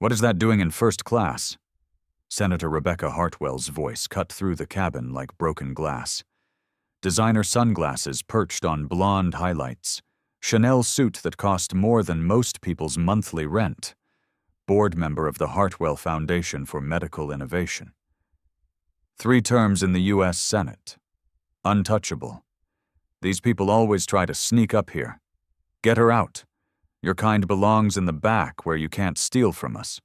"What is that doing in first class?" Senator Rebecca Hartwell's voice cut through the cabin like broken glass. Designer sunglasses perched on blonde highlights. Chanel suit that cost more than most people's monthly rent. Board member of the Hartwell Foundation for Medical Innovation. 3 terms in the U.S. Senate. Untouchable. These people always try to sneak up here. Get her out. Your kind belongs in the back where you can't steal from us.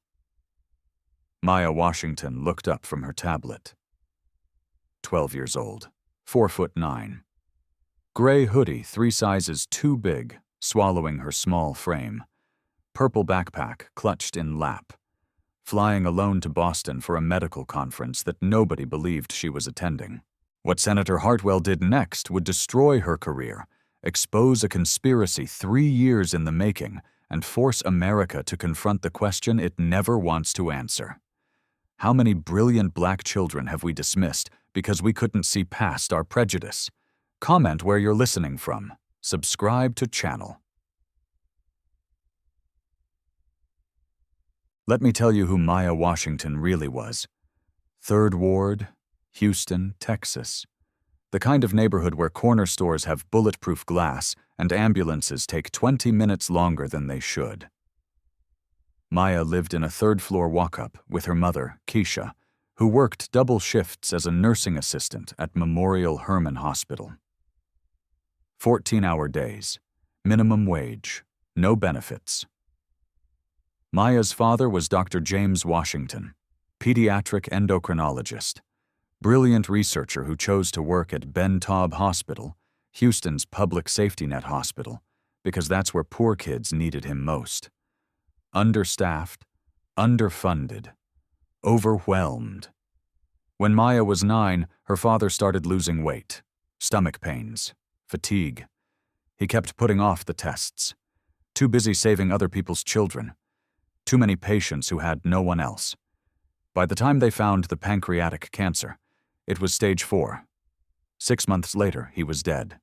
Maya Washington looked up from her tablet. 12 years old, 4'9". Gray hoodie 3 sizes too big, swallowing her small frame. Purple backpack clutched in lap. Flying alone to Boston for a medical conference that nobody believed she was attending. What Senator Hartwell did next would destroy her career, expose a conspiracy 3 years in the making, and force America to confront the question it never wants to answer. How many brilliant black children have we dismissed because we couldn't see past our prejudice? Comment where you're listening from. Subscribe to channel. Let me tell you who Maya Washington really was. 3rd Ward, Houston, Texas. The kind of neighborhood where corner stores have bulletproof glass and ambulances take 20 minutes longer than they should. Maya lived in a 3rd-floor walk-up with her mother, Keisha, who worked double shifts as a nursing assistant at Memorial Hermann Hospital. 14-hour days, minimum wage, no benefits. Maya's father was Dr. James Washington, pediatric endocrinologist, brilliant researcher who chose to work at Ben Taub Hospital, Houston's public safety net hospital, because that's where poor kids needed him most. Understaffed, underfunded, overwhelmed. When Maya was 9, her father started losing weight, stomach pains, fatigue. He kept putting off the tests. Too busy saving other people's children. Too many patients who had no one else. By the time they found the pancreatic cancer, it was stage 4. 6 months later, he was dead.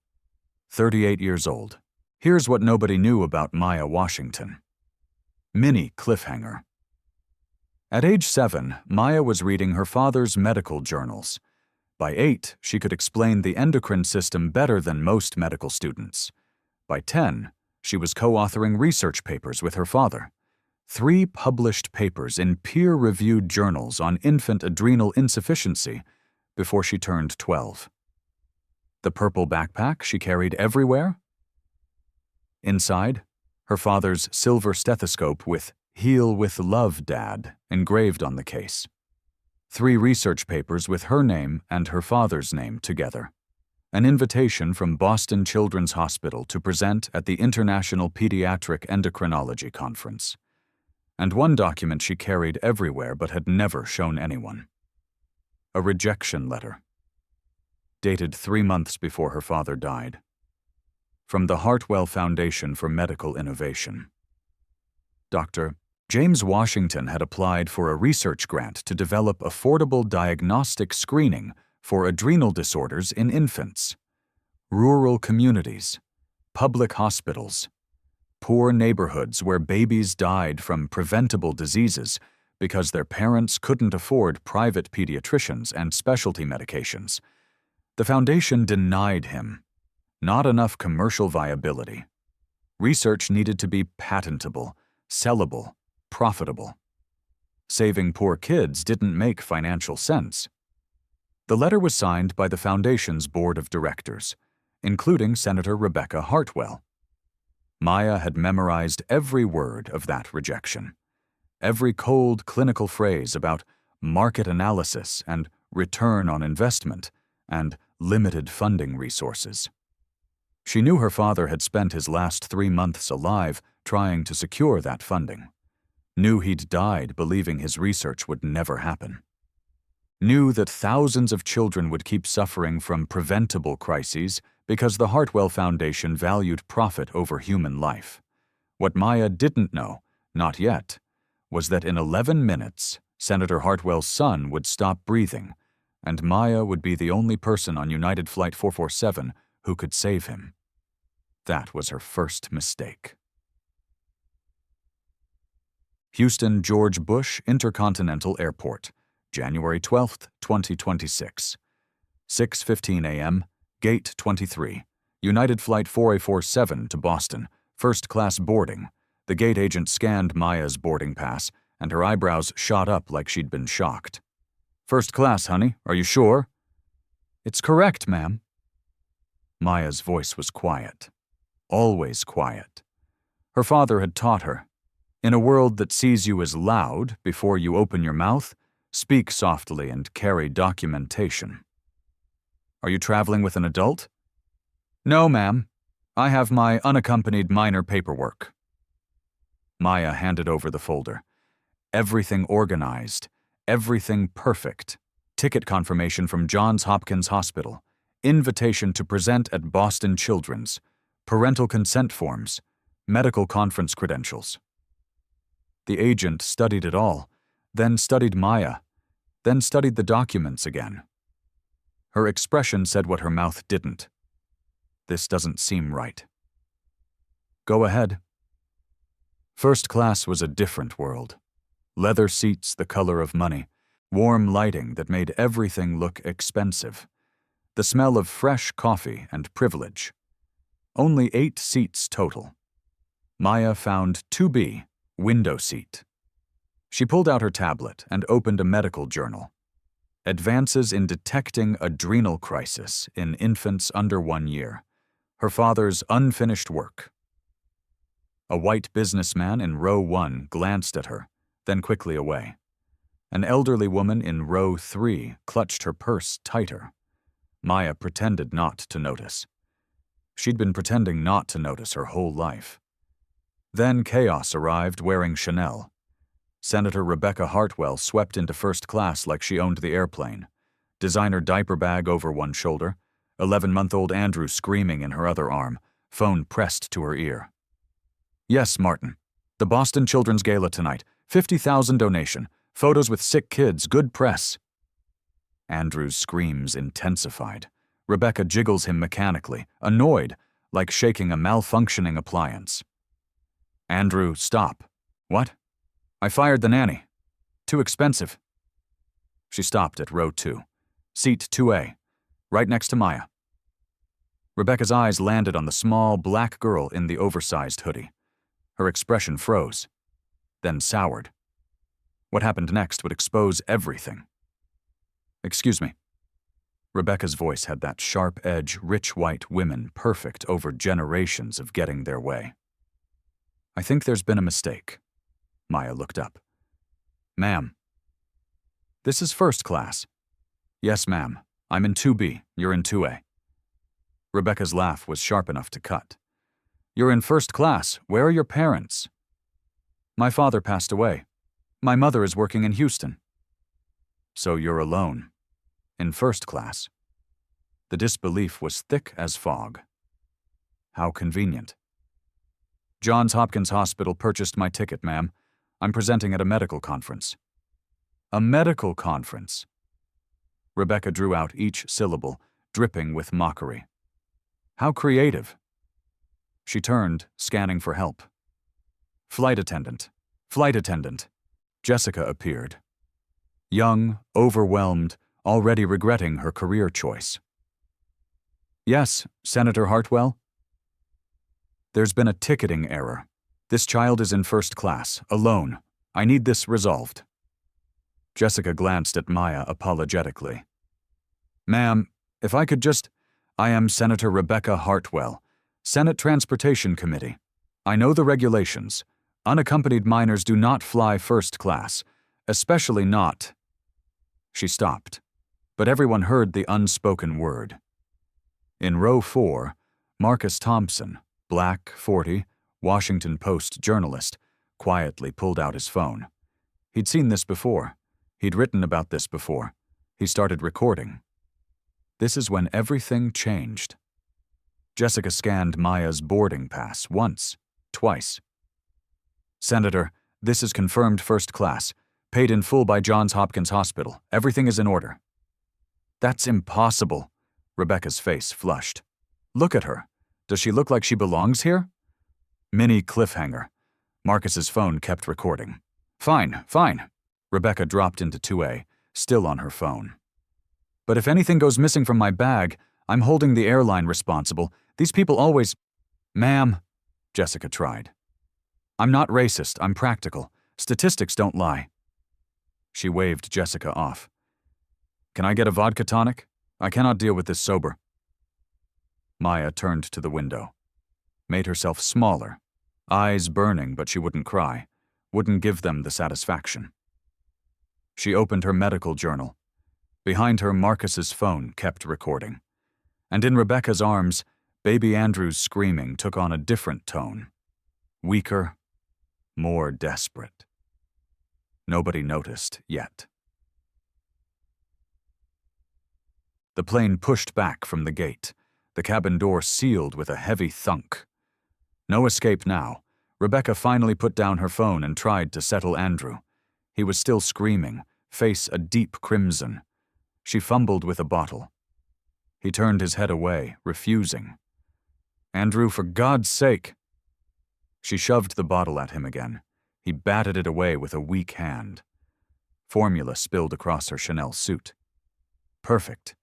38 years old. Here's what nobody knew about Maya Washington. Mini cliffhanger. At age 7, Maya was reading her father's medical journals. By 8, she could explain the endocrine system better than most medical students. By 10, she was co-authoring research papers with her father. 3 published papers in peer-reviewed journals on infant adrenal insufficiency before she turned 12. The purple backpack she carried everywhere? Inside, her father's silver stethoscope with "Heal with Love, Dad" engraved on the case. 3 research papers with her name and her father's name together. An invitation from Boston Children's Hospital to present at the International Pediatric Endocrinology Conference. And 1 document she carried everywhere but had never shown anyone. A rejection letter. Dated 3 months before her father died. From the Hartwell Foundation for Medical Innovation. Dr. James Washington had applied for a research grant to develop affordable diagnostic screening for adrenal disorders in infants. Rural communities, public hospitals, poor neighborhoods where babies died from preventable diseases because their parents couldn't afford private pediatricians and specialty medications. The foundation denied him. Not enough commercial viability. Research needed to be patentable, sellable, profitable. Saving poor kids didn't make financial sense. The letter was signed by the foundation's board of directors, including Senator Rebecca Hartwell. Maya had memorized every word of that rejection, every cold clinical phrase about market analysis and return on investment and limited funding resources. She knew her father had spent his last 3 months alive trying to secure that funding. Knew he'd died believing his research would never happen. Knew that thousands of children would keep suffering from preventable crises because the Hartwell Foundation valued profit over human life. What Maya didn't know, not yet, was that in 11 minutes, Senator Hartwell's son would stop breathing, and Maya would be the only person on United Flight 447 who could save him. That was her first mistake. Houston George Bush Intercontinental Airport, January 12, 2026. 6:15 a.m., Gate 23, United Flight 4847 to Boston, first-class boarding. The gate agent scanned Maya's boarding pass, and her eyebrows shot up like she'd been shocked. "First class, honey, are you sure?" "It's correct, ma'am." Maya's voice was quiet. Always quiet. Her father had taught her, in a world that sees you as loud before you open your mouth, speak softly and carry documentation. "Are you traveling with an adult?" "No, ma'am. I have my unaccompanied minor paperwork." Maya handed over the folder. Everything organized, everything perfect. Ticket confirmation from Johns Hopkins Hospital, invitation to present at Boston Children's, parental consent forms, medical conference credentials. The agent studied it all, then studied Maya, then studied the documents again. Her expression said what her mouth didn't. "This doesn't seem right." "Go ahead." First class was a different world. Leather seats the color of money, warm lighting that made everything look expensive, the smell of fresh coffee and privilege. Only 8 seats total. Maya found 2B, window seat. She pulled out her tablet and opened a medical journal. Advances in detecting adrenal crisis in infants under 1 year. Her father's unfinished work. A white businessman in row 1 glanced at her, then quickly away. An elderly woman in row 3 clutched her purse tighter. Maya pretended not to notice. She'd been pretending not to notice her whole life. Then chaos arrived wearing Chanel. Senator Rebecca Hartwell swept into first class like she owned the airplane. Designer diaper bag over one shoulder, 11-month-old Andrew screaming in her other arm, phone pressed to her ear. "Yes, Martin. The Boston Children's Gala tonight. 50,000 donation. Photos with sick kids. Good press." Andrew's screams intensified. Rebecca jiggles him mechanically, annoyed, like shaking a malfunctioning appliance. "Andrew, stop." "What?" "I fired the nanny. Too expensive." She stopped at row 2. Seat 2A, right next to Maya. Rebecca's eyes landed on the small black girl in the oversized hoodie. Her expression froze, then soured. What happened next would expose everything. "Excuse me." Rebecca's voice had that sharp edge rich white women perfect over generations of getting their way. "I think there's been a mistake." Maya looked up. "Ma'am." "This is first class." "Yes, ma'am. I'm in 2B. You're in 2A." Rebecca's laugh was sharp enough to cut. "You're in first class. Where are your parents?" "My father passed away. My mother is working in Houston." "So you're alone. In first class." The disbelief was thick as fog. "How convenient." "Johns Hopkins Hospital purchased my ticket, ma'am. I'm presenting at a medical conference." "A medical conference?" Rebecca drew out each syllable, dripping with mockery. "How creative." She turned, scanning for help. "Flight attendant. Flight attendant." Jessica appeared. Young, overwhelmed, already regretting her career choice. "Yes, Senator Hartwell?" "There's been a ticketing error. This child is in first class, alone. I need this resolved." Jessica glanced at Maya apologetically. "Ma'am, if I could just— I am Senator Rebecca Hartwell, Senate Transportation Committee. I know the regulations. Unaccompanied minors do not fly first class, especially not—" She stopped, but everyone heard the unspoken word. In row 4, Marcus Thompson, black, 40, Washington Post journalist, quietly pulled out his phone. He'd seen this before. He'd written about this before. He started recording. This is when everything changed. Jessica scanned Maya's boarding pass once, twice. "Senator, this is confirmed first class, paid in full by Johns Hopkins Hospital. Everything is in order." "That's impossible." Rebecca's face flushed. "Look at her. Does she look like she belongs here?" Mini cliffhanger. Marcus's phone kept recording. Fine, fine. Rebecca dropped into 2A, still on her phone. But if anything goes missing from my bag, I'm holding the airline responsible. These people always— Ma'am, Jessica tried. I'm not racist, I'm practical. Statistics don't lie. She waved Jessica off. Can I get a vodka tonic? I cannot deal with this sober. Maya turned to the window, made herself smaller, eyes burning, but she wouldn't cry, wouldn't give them the satisfaction. She opened her medical journal. Behind her, Marcus's phone kept recording. And in Rebecca's arms, baby Andrew's screaming took on a different tone. Weaker, more desperate. Nobody noticed yet. The plane pushed back from the gate, the cabin door sealed with a heavy thunk. No escape now. Rebecca finally put down her phone and tried to settle Andrew. He was still screaming, face a deep crimson. She fumbled with a bottle. He turned his head away, refusing. Andrew, for God's sake! She shoved the bottle at him again. He batted it away with a weak hand. Formula spilled across her Chanel suit. Perfect.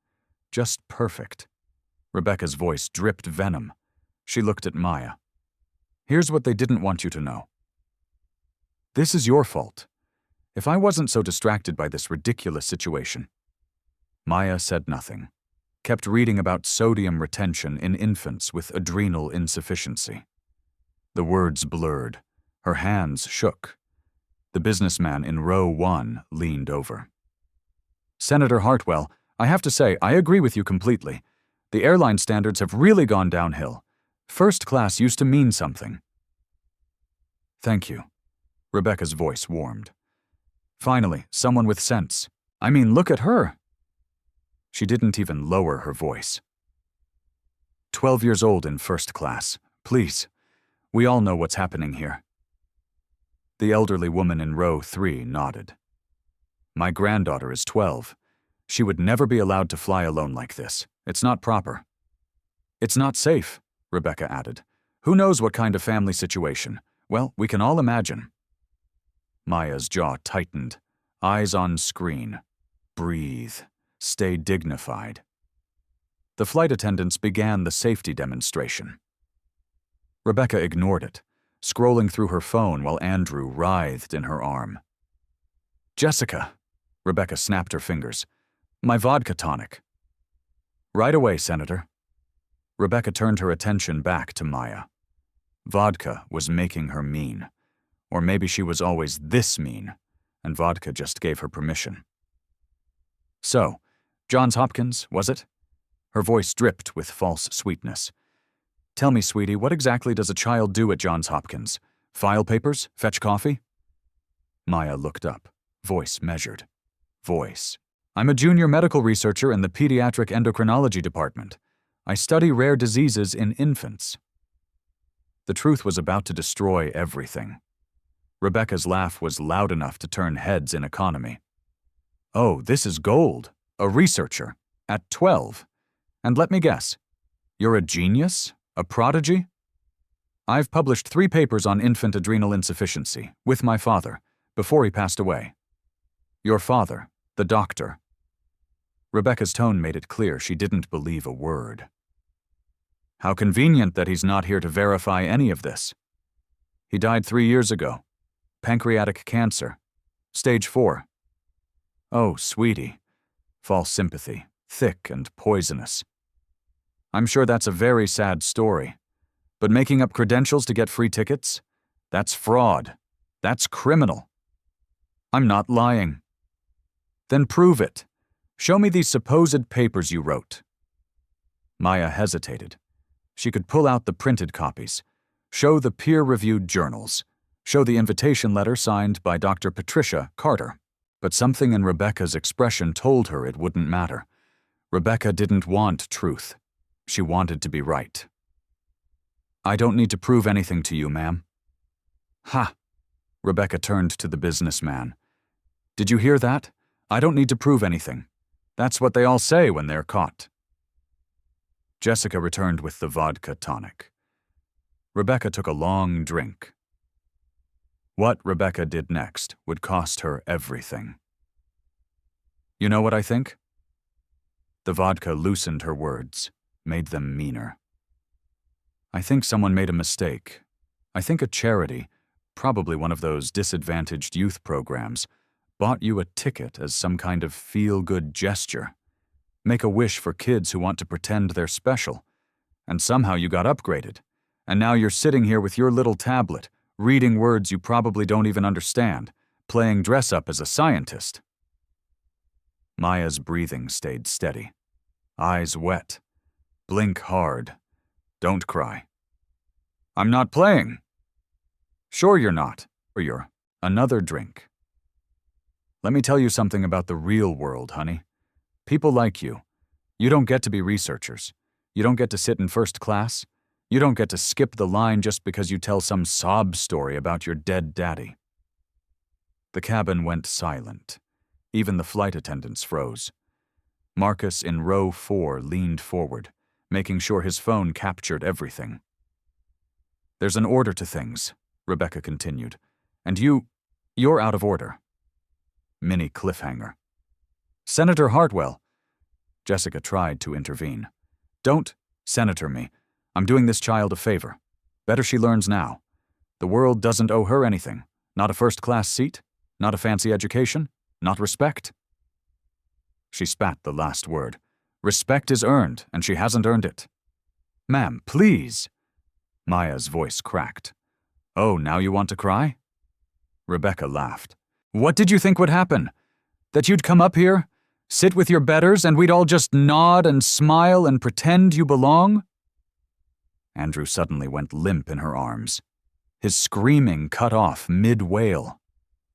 Just perfect. Rebecca's voice dripped venom. She looked at Maya. Here's what they didn't want you to know. This is your fault. If I wasn't so distracted by this ridiculous situation. Maya said nothing, kept reading about sodium retention in infants with adrenal insufficiency. The words blurred. Her hands shook. The businessman in row 1 leaned over. Senator Hartwell, I have to say, I agree with you completely. The airline standards have really gone downhill. First class used to mean something. Thank you. Rebecca's voice warmed. Finally, someone with sense. I mean, look at her. She didn't even lower her voice. 12 years old in first class. Please. We all know what's happening here. The elderly woman in row 3 nodded. My granddaughter is 12. She would never be allowed to fly alone like this. It's not proper. It's not safe, Rebecca added. Who knows what kind of family situation? Well, we can all imagine. Maya's jaw tightened, eyes on screen. Breathe. Stay dignified. The flight attendants began the safety demonstration. Rebecca ignored it, scrolling through her phone while Andrew writhed in her arm. Jessica, Rebecca snapped her fingers. My vodka tonic. Right away, Senator. Rebecca turned her attention back to Maya. Vodka was making her mean. Or maybe she was always this mean, and vodka just gave her permission. So, Johns Hopkins, was it? Her voice dripped with false sweetness. Tell me, sweetie, what exactly does a child do at Johns Hopkins? File papers? Fetch coffee? Maya looked up, voice measured. Voice. I'm a junior medical researcher in the pediatric endocrinology department. I study rare diseases in infants. The truth was about to destroy everything. Rebecca's laugh was loud enough to turn heads in economy. Oh, this is gold. A researcher. At 12. And let me guess. You're a genius? A prodigy? I've published 3 papers on infant adrenal insufficiency, with my father, before he passed away. Your father, the doctor. Rebecca's tone made it clear she didn't believe a word. How convenient that he's not here to verify any of this. He died 3 years ago. Pancreatic cancer. Stage 4. Oh, sweetie. False sympathy, thick and poisonous. I'm sure that's a very sad story. But making up credentials to get free tickets? That's fraud. That's criminal. I'm not lying. Then prove it. Show me these supposed papers you wrote. Maya hesitated. She could pull out the printed copies, show the peer-reviewed journals, show the invitation letter signed by Dr. Patricia Carter. But something in Rebecca's expression told her it wouldn't matter. Rebecca didn't want truth. She wanted to be right. I don't need to prove anything to you, ma'am. Ha! Rebecca turned to the businessman. Did you hear that? I don't need to prove anything. That's what they all say when they're caught. Jessica returned with the vodka tonic. Rebecca took a long drink. What Rebecca did next would cost her everything. You know what I think? The vodka loosened her words, made them meaner. I think someone made a mistake. I think a charity, probably one of those disadvantaged youth programs, bought you a ticket as some kind of feel-good gesture. Make a wish for kids who want to pretend they're special. And somehow you got upgraded. And now you're sitting here with your little tablet, reading words you probably don't even understand, playing dress-up as a scientist. Maya's breathing stayed steady. Eyes wet. Blink hard. Don't cry. I'm not playing. Sure you're not, or you're another drink. Let me tell you something about the real world, honey. People like you don't get to be researchers. You don't get to sit in first class. You don't get to skip the line just because you tell some sob story about your dead daddy. The cabin went silent. Even the flight attendants froze. Marcus in row 4 leaned forward, making sure his phone captured everything. There's an order to things, Rebecca continued, and you're out of order. Mini cliffhanger. Senator Hartwell. Jessica tried to intervene. Don't senator me. I'm doing this child a favor. Better she learns now. The world doesn't owe her anything. Not a first-class seat, not a fancy education, not respect. She spat the last word. Respect is earned, and she hasn't earned it. Ma'am, please. Maya's voice cracked. Oh, now you want to cry? Rebecca laughed. What did you think would happen? That you'd come up here, sit with your betters, and we'd all just nod and smile and pretend you belong? Andrew suddenly went limp in her arms. His screaming cut off mid-wail.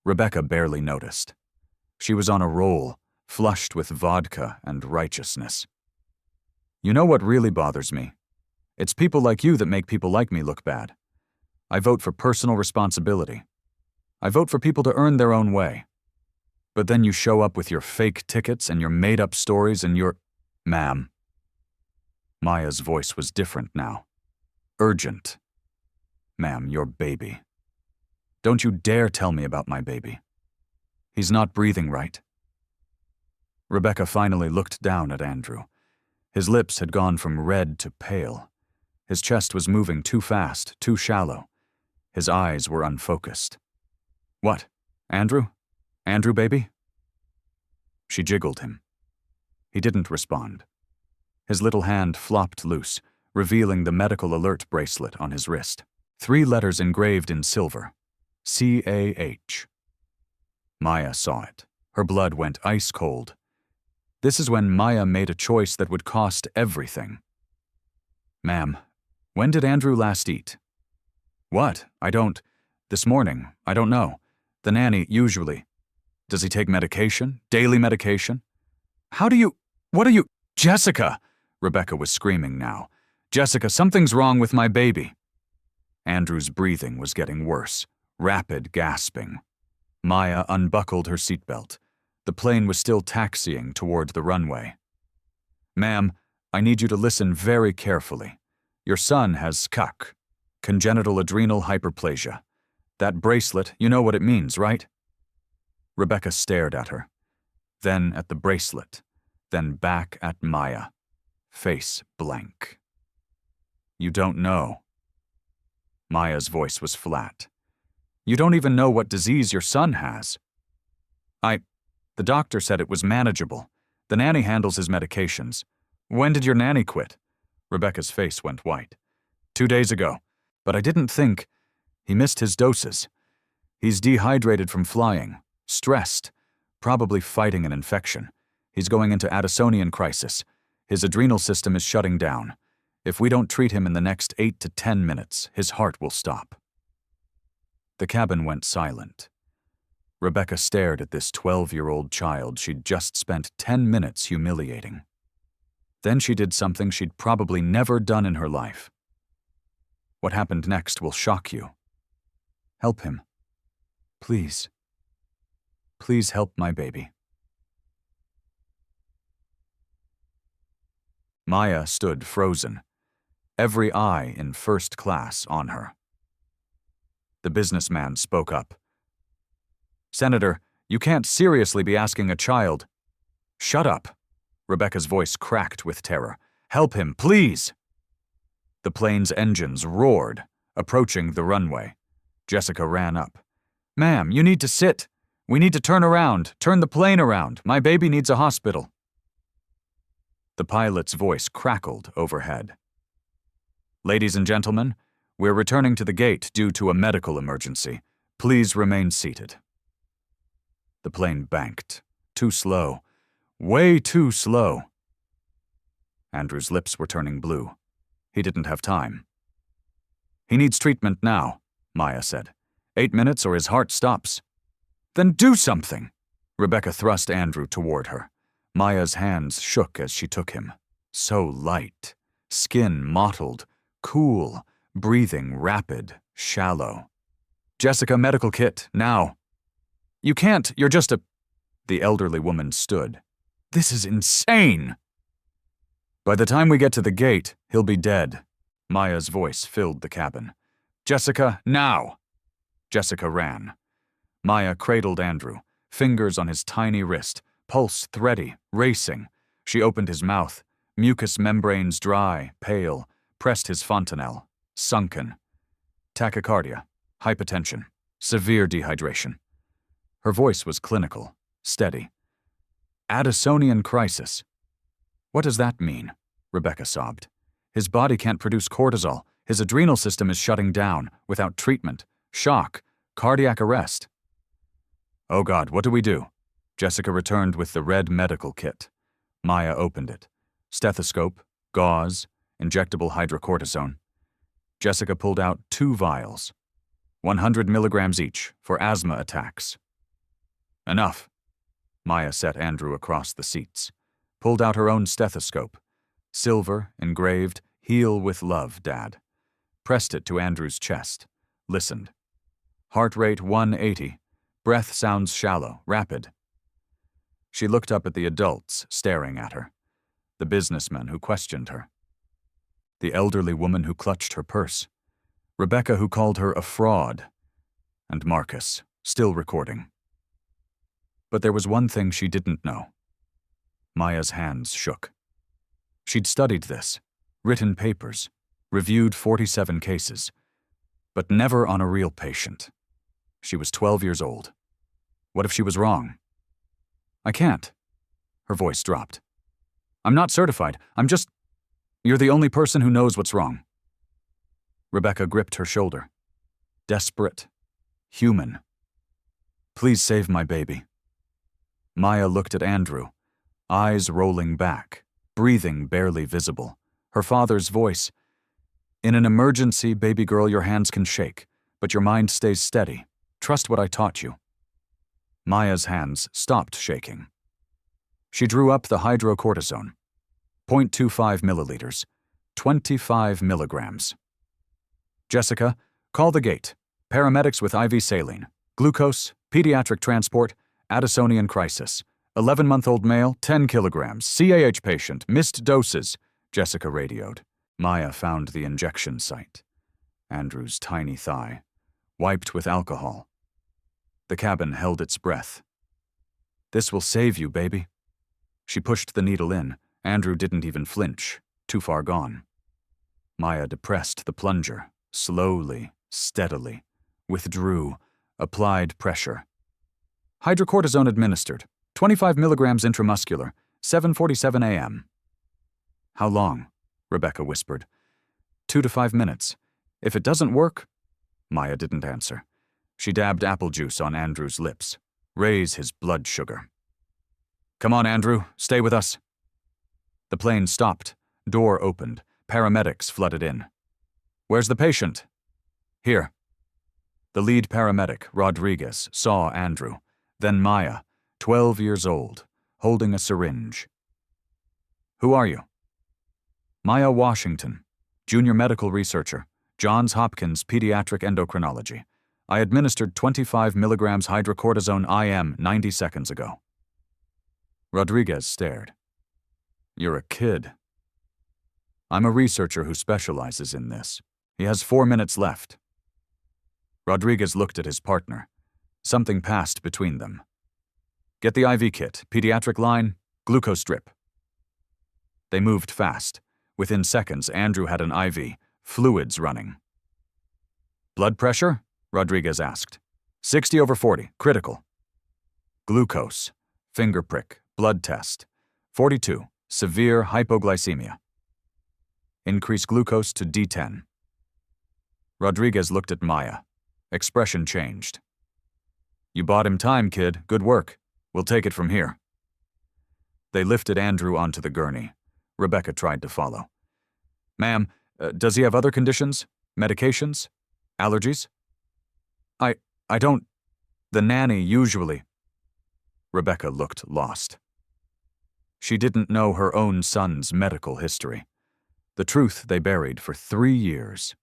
Rebecca barely noticed. She was on a roll, flushed with vodka and righteousness. You know what really bothers me? It's people like you that make people like me look bad. I vote for personal responsibility. I vote for people to earn their own way. But then you show up with your fake tickets and your made-up stories and your... Ma'am. Maya's voice was different now. Urgent. Ma'am, your baby. Don't you dare tell me about my baby. He's not breathing right. Rebecca finally looked down at Andrew. His lips had gone from red to pale. His chest was moving too fast, too shallow. His eyes were unfocused. What? Andrew? Andrew, baby? She jiggled him. He didn't respond. His little hand flopped loose, revealing the medical alert bracelet on his wrist. 3 letters engraved in silver. C-A-H. Maya saw it. Her blood went ice cold. This is when Maya made a choice that would cost everything. Ma'am, when did Andrew last eat? What? This morning. I don't know. The nanny, usually. Does he take medication? Daily medication? What are you? Jessica! Rebecca was screaming now. Jessica, something's wrong with my baby. Andrew's breathing was getting worse. Rapid gasping. Maya unbuckled her seatbelt. The plane was still taxiing toward the runway. Ma'am, I need you to listen very carefully. Your son has CAH, congenital adrenal hyperplasia. That bracelet, you know what it means, right? Rebecca stared at her, then at the bracelet, then back at Maya, face blank. You don't know. Maya's voice was flat. You don't even know what disease your son has. The doctor said it was manageable. The nanny handles his medications. When did your nanny quit? Rebecca's face went white. 2 days ago. But I didn't think. He missed his doses. He's dehydrated from flying, stressed, probably fighting an infection. He's going into Addisonian crisis. His adrenal system is shutting down. If we don't treat him in the next 8 to 10 minutes, his heart will stop. The cabin went silent. Rebecca stared at this 12-year-old child she'd just spent 10 minutes humiliating. Then she did something she'd probably never done in her life. What happened next will shock you. Help him. Please. Please help my baby. Maya stood frozen, every eye in first class on her. The businessman spoke up. "Senator, you can't seriously be asking a child—" "Shut up." Rebecca's voice cracked with terror. "Help him, please!" The plane's engines roared, approaching the runway. Jessica ran up. "Ma'am, you need to sit. We need to turn around. Turn the plane around. My baby needs a hospital." The pilot's voice crackled overhead. "Ladies and gentlemen, we're returning to the gate due to a medical emergency. Please remain seated." The plane banked. Too slow. Way too slow. Andrew's lips were turning blue. He didn't have time. "He needs treatment now," Maya said. 8 minutes or his heart stops." "Then do something!" Rebecca thrust Andrew toward her. Maya's hands shook as she took him. So light. Skin mottled. Cool. Breathing rapid. Shallow. "Jessica, medical kit, now." "You can't, you're just a—" The elderly woman stood. "This is insane!" "By the time we get to the gate, he'll be dead." Maya's voice filled the cabin. "Jessica, now!" Jessica ran. Maya cradled Andrew, fingers on his tiny wrist, pulse thready, racing. She opened his mouth, mucous membranes dry, pale, pressed his fontanelle, sunken. Tachycardia, hypotension, severe dehydration. Her voice was clinical, steady. "Addisonian crisis." "What does that mean?" Rebecca sobbed. "His body can't produce cortisol. His adrenal system is shutting down, without treatment. Shock. Cardiac arrest." "Oh God, what do we do?" Jessica returned with the red medical kit. Maya opened it. Stethoscope, gauze, injectable hydrocortisone. Jessica pulled out 2 vials. 100 milligrams each, for asthma attacks. "Enough." Maya set Andrew across the seats. Pulled out her own stethoscope. Silver, engraved, "Heal with love, Dad." Pressed it to Andrew's chest. Listened. Heart rate 180. Breath sounds shallow, rapid. She looked up at the adults staring at her. The businessman who questioned her. The elderly woman who clutched her purse. Rebecca who called her a fraud. And Marcus, still recording. But there was one thing she didn't know. Maya's hands shook. She'd studied this, written papers, reviewed 47 cases, but never on a real patient. She was 12 years old. What if she was wrong? "I can't." Her voice dropped. "I'm not certified. You're the only person who knows what's wrong." Rebecca gripped her shoulder. Desperate. Human. "Please save my baby." Maya looked at Andrew, eyes rolling back, breathing barely visible. Her father's voice. "In an emergency, baby girl, your hands can shake, but your mind stays steady. Trust what I taught you." Maya's hands stopped shaking. She drew up the hydrocortisone. 0.25 milliliters. 25 milligrams. "Jessica, call the gate. Paramedics with IV saline. Glucose, pediatric transport, Addisonian crisis. 11-month-old male, 10 kilograms. CAH patient, missed doses," Jessica radioed. Maya found the injection site. Andrew's tiny thigh. Wiped with alcohol. The cabin held its breath. "This will save you, baby." She pushed the needle in. Andrew didn't even flinch. Too far gone. Maya depressed the plunger, slowly, steadily. Withdrew. Applied pressure. "Hydrocortisone administered. 25 milligrams intramuscular. 7:47 a.m. "How long?" Rebecca whispered. 2 to 5 minutes. If it doesn't work—" Maya didn't answer. She dabbed apple juice on Andrew's lips. Raise his blood sugar. "Come on, Andrew. Stay with us." The plane stopped. Door opened. Paramedics flooded in. "Where's the patient?" "Here." The lead paramedic, Rodriguez, saw Andrew. Then Maya, 12 years old, holding a syringe. "Who are you?" "Maya Washington, junior medical researcher, Johns Hopkins Pediatric Endocrinology. I administered 25 milligrams hydrocortisone IM 90 seconds ago." Rodriguez stared. "You're a kid." "I'm a researcher who specializes in this. He has 4 minutes left." Rodriguez looked at his partner. Something passed between them. Get the IV kit, pediatric line, glucose drip. They moved fast. Within seconds, Andrew had an IV, fluids running. Blood pressure? Rodriguez asked. 60/40, critical. Glucose, finger prick, blood test. 42, severe hypoglycemia. Increase glucose to D10. Rodriguez looked at Maya. Expression changed. You bought him time, kid. Good work. We'll take it from here. They lifted Andrew onto the gurney. Rebecca tried to follow. Ma'am, does he have other conditions? Medications? Allergies? I don't... The nanny usually... Rebecca looked lost. She didn't know her own son's medical history. The truth they buried for 3 years.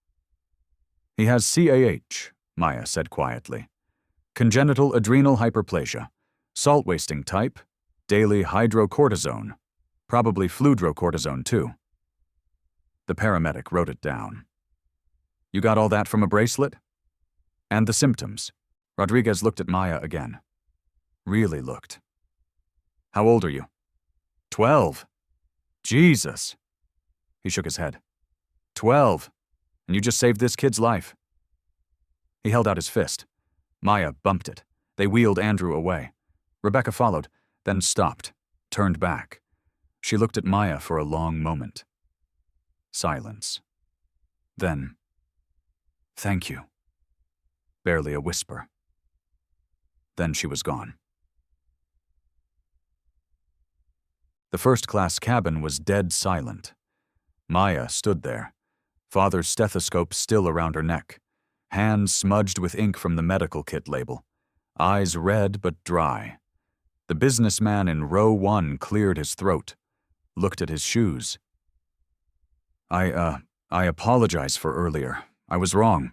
He has CAH, Maya said quietly. Congenital adrenal hyperplasia. Salt-wasting type. Daily hydrocortisone. Probably fludrocortisone, too. The paramedic wrote it down. You got all that from a bracelet? And the symptoms. Rodriguez looked at Maya again. Really looked. How old are you? 12. Jesus. He shook his head. 12. And you just saved this kid's life. He held out his fist. Maya bumped it. They wheeled Andrew away. Rebecca followed, then stopped, turned back. She looked at Maya for a long moment. Silence. Then, thank you. Barely a whisper. Then she was gone. The first-class cabin was dead silent. Maya stood there, father's stethoscope still around her neck, hands smudged with ink from the medical kit label, eyes red but dry. The businessman in row 1 cleared his throat, looked at his shoes. I apologize for earlier. I was wrong.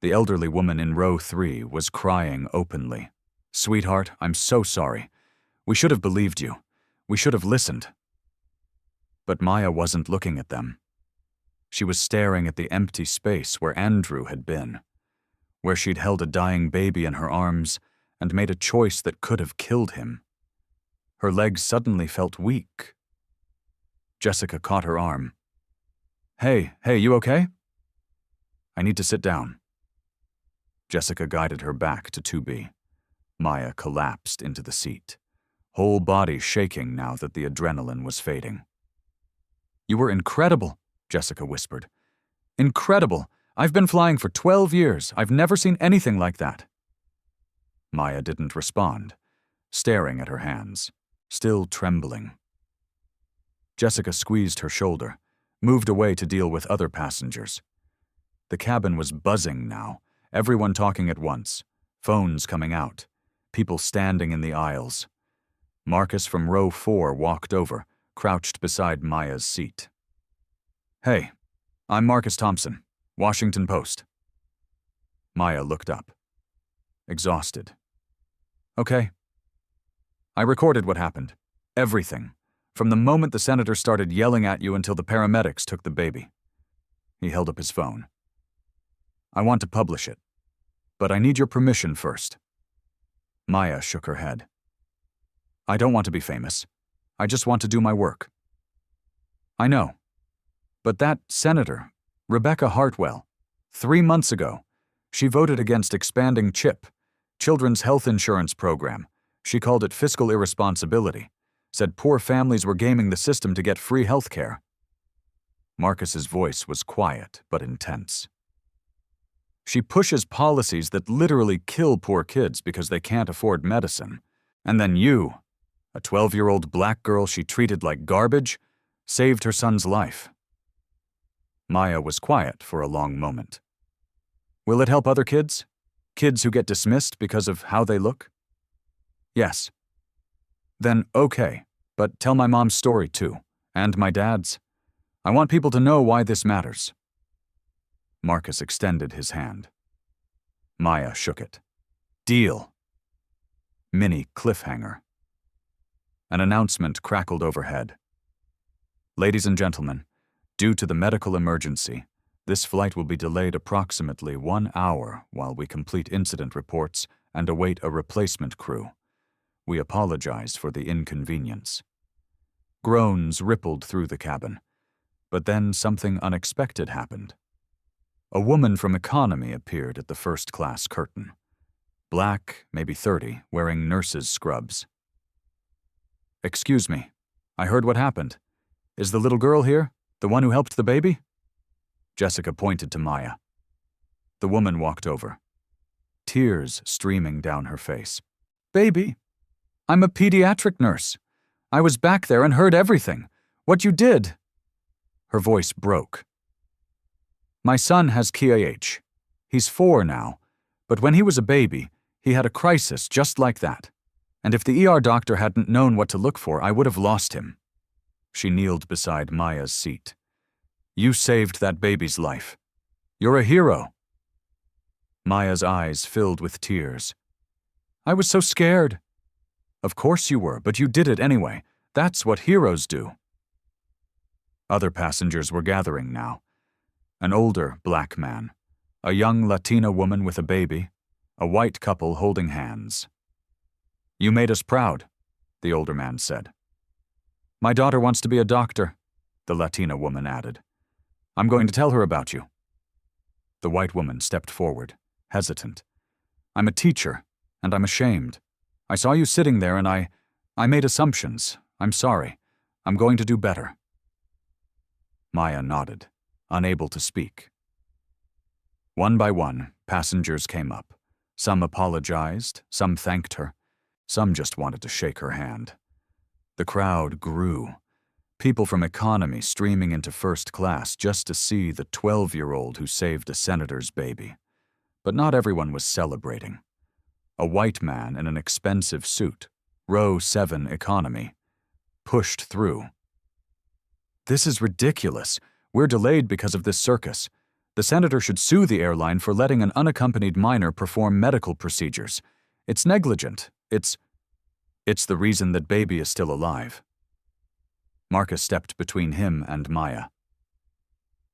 The elderly woman in row 3 was crying openly. Sweetheart, I'm so sorry. We should have believed you. We should have listened. But Maya wasn't looking at them. She was staring at the empty space where Andrew had been, where she'd held a dying baby in her arms and made a choice that could have killed him. Her legs suddenly felt weak. Jessica caught her arm. Hey, you okay? I need to sit down. Jessica guided her back to 2B. Maya collapsed into the seat, whole body shaking now that the adrenaline was fading. You were incredible, Jessica whispered. Incredible! I've been flying for 12 years. I've never seen anything like that. Maya didn't respond, staring at her hands, still trembling. Jessica squeezed her shoulder, moved away to deal with other passengers. The cabin was buzzing now, everyone talking at once, phones coming out, people standing in the aisles. Marcus from row 4 walked over, crouched beside Maya's seat. Hey, I'm Marcus Thompson, Washington Post. Maya looked up, exhausted. Okay. I recorded what happened. Everything. From the moment the senator started yelling at you until the paramedics took the baby. He held up his phone. I want to publish it, but I need your permission first. Maya shook her head. I don't want to be famous. I just want to do my work. I know. But that senator, Rebecca Hartwell, 3 months ago, she voted against expanding CHIP, Children's Health Insurance Program. She called it fiscal irresponsibility, said poor families were gaming the system to get free health care. Marcus's voice was quiet but intense. She pushes policies that literally kill poor kids because they can't afford medicine. And then you, a 12-year-old black girl she treated like garbage, saved her son's life. Maya was quiet for a long moment. Will it help other kids? Kids who get dismissed because of how they look? Yes. Then okay, but tell my mom's story too, and my dad's. I want people to know why this matters. Marcus extended his hand. Maya shook it. Deal. Mini cliffhanger. An announcement crackled overhead. Ladies and gentlemen, due to the medical emergency, This flight will be delayed approximately 1 hour while we complete incident reports and await a replacement crew. We apologize for the inconvenience." Groans rippled through the cabin, but then something unexpected happened. A woman from economy appeared at the first-class curtain. Black, maybe 30, wearing nurse's scrubs. "Excuse me, I heard what happened. Is the little girl here, the one who helped the baby?" Jessica pointed to Maya. The woman walked over, tears streaming down her face. "Baby, I'm a pediatric nurse. I was back there and heard everything. What you did." Her voice broke. "My son has KIH. He's 4 now, but when he was a baby, he had a crisis just like that. And if the ER doctor hadn't known what to look for, I would have lost him." She kneeled beside Maya's seat. "You saved that baby's life. You're a hero." Maya's eyes filled with tears. "I was so scared." "Of course you were, but you did it anyway. That's what heroes do." Other passengers were gathering now. An older black man, a young Latina woman with a baby, a white couple holding hands. "You made us proud," the older man said. "My daughter wants to be a doctor," the Latina woman added. "I'm going to tell her about you." The white woman stepped forward, hesitant. "I'm a teacher, and I'm ashamed. I saw you sitting there and I made assumptions. I'm sorry. I'm going to do better." Maya nodded, unable to speak. One by one, passengers came up. Some apologized, some thanked her, some just wanted to shake her hand. The crowd grew. People from economy streaming into first class just to see the 12-year-old who saved a senator's baby. But not everyone was celebrating. A white man in an expensive suit, row 7 economy, pushed through. "This is ridiculous. We're delayed because of this circus. The senator should sue the airline for letting an unaccompanied minor perform medical procedures. It's negligent. It's the reason that baby is still alive." Marcus stepped between him and Maya.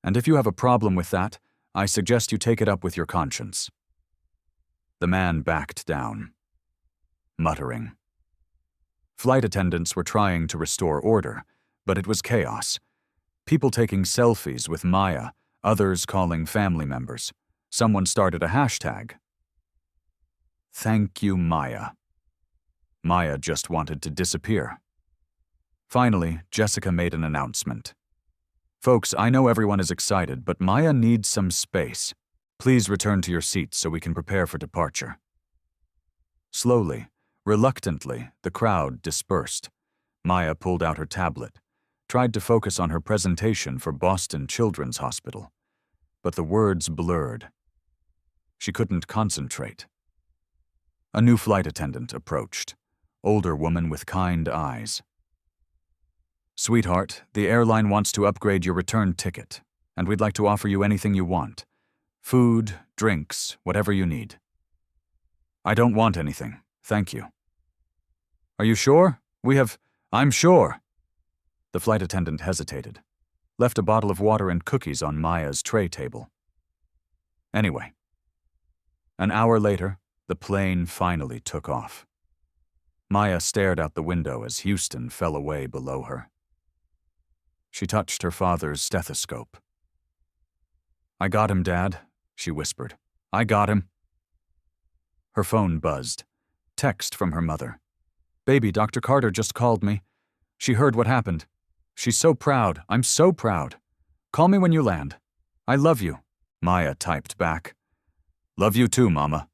"And if you have a problem with that, I suggest you take it up with your conscience." The man backed down, muttering. Flight attendants were trying to restore order, but it was chaos. People taking selfies with Maya, others calling family members. Someone started a hashtag. "Thank you, Maya." Maya just wanted to disappear. Finally, Jessica made an announcement. "Folks, I know everyone is excited, but Maya needs some space. Please return to your seats so we can prepare for departure." Slowly, reluctantly, the crowd dispersed. Maya pulled out her tablet, tried to focus on her presentation for Boston Children's Hospital, but the words blurred. She couldn't concentrate. A new flight attendant approached, older woman with kind eyes. "Sweetheart, the airline wants to upgrade your return ticket, and we'd like to offer you anything you want. Food, drinks, whatever you need." "I don't want anything, thank you." "Are you sure? I'm sure." The flight attendant hesitated, left a bottle of water and cookies on Maya's tray table. Anyway, an hour later, the plane finally took off. Maya stared out the window as Houston fell away below her. She touched her father's stethoscope. "I got him, Dad," she whispered. "I got him." Her phone buzzed. Text from her mother. "Baby, Dr. Carter just called me. She heard what happened. She's so proud. I'm so proud. Call me when you land. I love you." Maya typed back. "Love you too, Mama."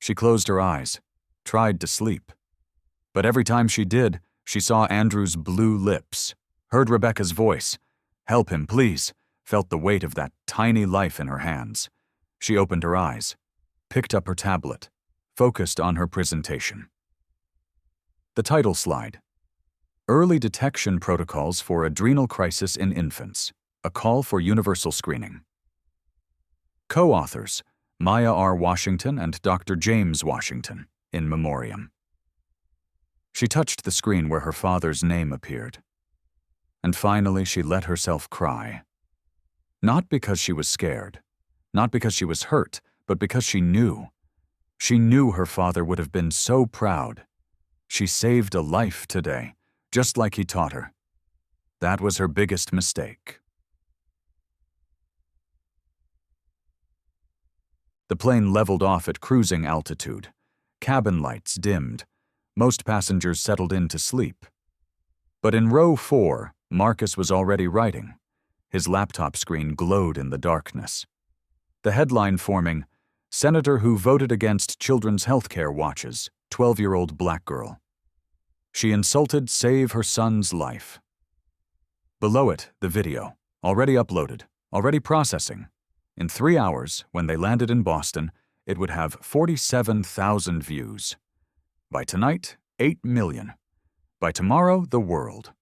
She closed her eyes, tried to sleep. But every time she did, she saw Andrew's blue lips, heard Rebecca's voice. "Help him, please," felt the weight of that tiny life in her hands. She opened her eyes, picked up her tablet, focused on her presentation. The title slide. Early Detection Protocols for Adrenal Crisis in Infants, a Call for Universal Screening. Co-authors, Maya R. Washington and Dr. James Washington, in memoriam. She touched the screen where her father's name appeared. And finally she let herself cry. Not because she was scared, not because she was hurt, but because she knew. She knew her father would have been so proud. She saved a life today, just like he taught her. That was her biggest mistake. The plane leveled off at cruising altitude. Cabin lights dimmed. Most passengers settled in to sleep. But in row 4, Marcus was already writing. His laptop screen glowed in the darkness. The headline forming, "Senator who voted against children's health care watches, 12-year-old black girl. She insulted save her son's life." Below it, the video, already uploaded, already processing. In 3 hours, when they landed in Boston, it would have 47,000 views. By tonight, 8 million. By tomorrow, the world.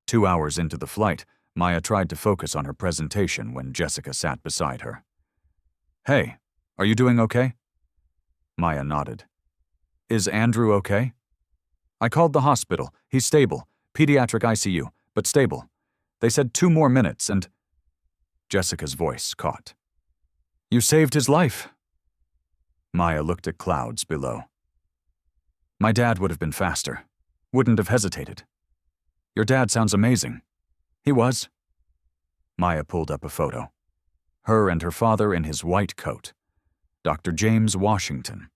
Two hours into the flight, Maya tried to focus on her presentation when Jessica sat beside her. "Hey, are you doing okay?" Maya nodded. "Is Andrew okay?" "I called the hospital. He's stable. Pediatric ICU, but stable. They said 2 more minutes and—" Jessica's voice caught. "You saved his life." Maya looked at clouds below. "My dad would have been faster. Wouldn't have hesitated. Your dad sounds amazing." "He was." Maya pulled up a photo. Her and her father in his white coat. Dr. James Washington.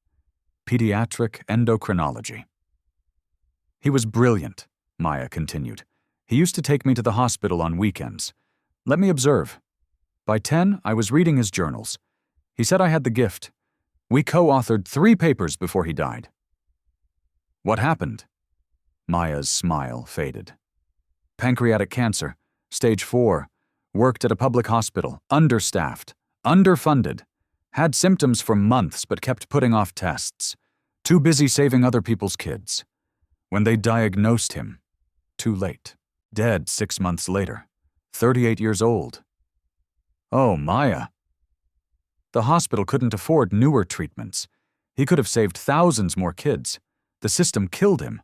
Pediatric endocrinology. "He was brilliant," Maya continued. "He used to take me to the hospital on weekends. Let me observe. By 10, I was reading his journals. He said I had the gift. We co-authored 3 papers before he died." "What happened?" Maya's smile faded. "Pancreatic cancer, stage 4, worked at a public hospital, understaffed, underfunded, had symptoms for months but kept putting off tests, too busy saving other people's kids. When they diagnosed him, too late, dead 6 months later, 38 years old." "Oh, Maya." "The hospital couldn't afford newer treatments. He could have saved thousands more kids. The system killed him."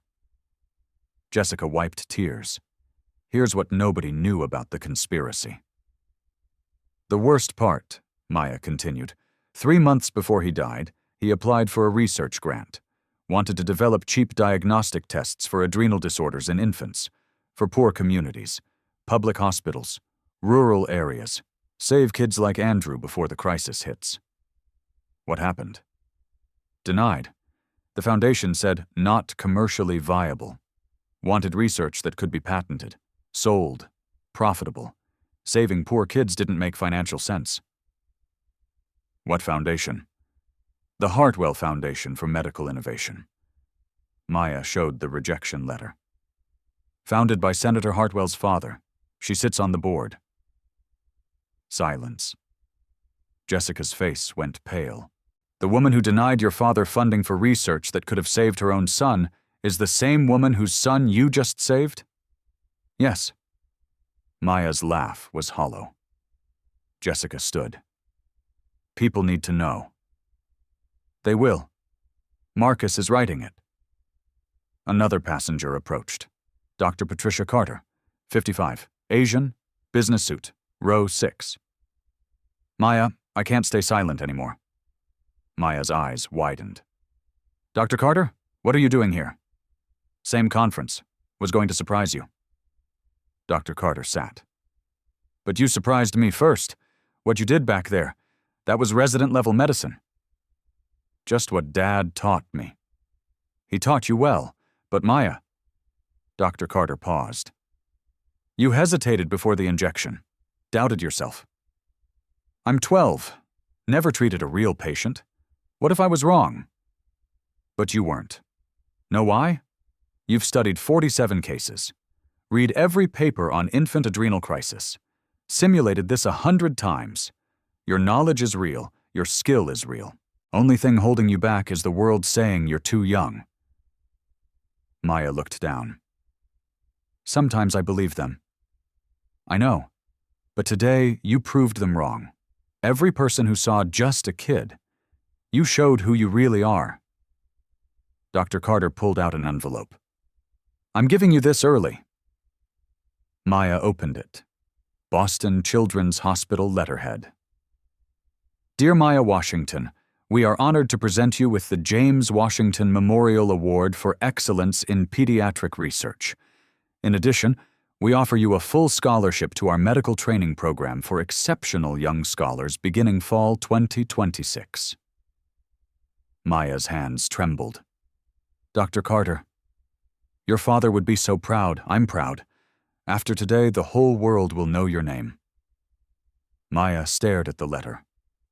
Jessica wiped tears. Here's what nobody knew about the conspiracy. "The worst part," Maya continued, 3 months before he died, he applied for a research grant, wanted to develop cheap diagnostic tests for adrenal disorders in infants, for poor communities, public hospitals, rural areas, save kids like Andrew before the crisis hits. What happened? Denied. The foundation said not commercially viable. Wanted research that could be patented, sold, profitable. Saving poor kids didn't make financial sense. What foundation? The Hartwell Foundation for Medical Innovation. Maya showed the rejection letter. Founded by Senator Hartwell's father. She sits on the board. Silence. Jessica's face went pale. The woman who denied your father funding for research that could have saved her own son is the same woman whose son you just saved? Yes. Maya's laugh was hollow. Jessica stood. People need to know. They will. Marcus is writing it. Another passenger approached. Dr. Patricia Carter, 55, Asian, business suit, row 6. Maya, I can't stay silent anymore. Maya's eyes widened. Dr. Carter, what are you doing here? Same conference. Was going to surprise you. Dr. Carter sat. But you surprised me first. What you did back there, that was resident-level medicine. Just what Dad taught me. He taught you well, but Maya... Dr. Carter paused. You hesitated before the injection. Doubted yourself. I'm 12. Never treated a real patient. What if I was wrong? But you weren't. Know why? You've studied 47 cases. Read every paper on infant adrenal crisis. Simulated this 100 times. Your knowledge is real. Your skill is real. Only thing holding you back is the world saying you're too young. Maya looked down. Sometimes I believe them. I know. But today, you proved them wrong. Every person who saw just a kid. You showed who you really are. Dr. Carter pulled out an envelope. I'm giving you this early. Maya opened it. Boston Children's Hospital letterhead. Dear Maya Washington, we are honored to present you with the James Washington Memorial Award for Excellence in Pediatric Research. In addition, we offer you a full scholarship to our medical training program for exceptional young scholars beginning fall 2026. Maya's hands trembled. Dr. Carter, your father would be so proud. I'm proud. After today, the whole world will know your name. Maya stared at the letter.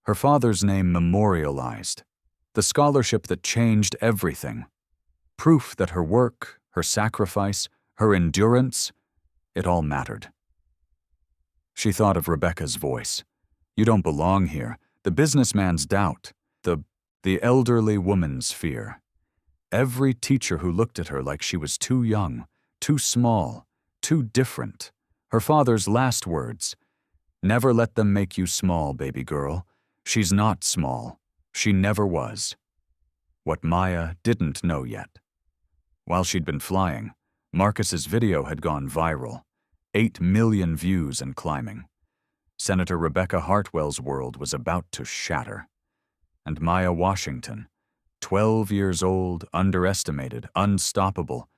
Her father's name memorialized. The scholarship that changed everything. Proof that her work, her sacrifice, her endurance, it all mattered. She thought of Rebecca's voice. You don't belong here. The businessman's doubt. The elderly woman's fear. Every teacher who looked at her like she was too young, too small, too different. Her father's last words. Never let them make you small, baby girl. She's not small. She never was. What Maya didn't know yet. While she'd been flying, Marcus's video had gone viral. 8 million views and climbing. Senator Rebecca Hartwell's world was about to shatter. And Maya Washington, 12 years old, underestimated, unstoppable,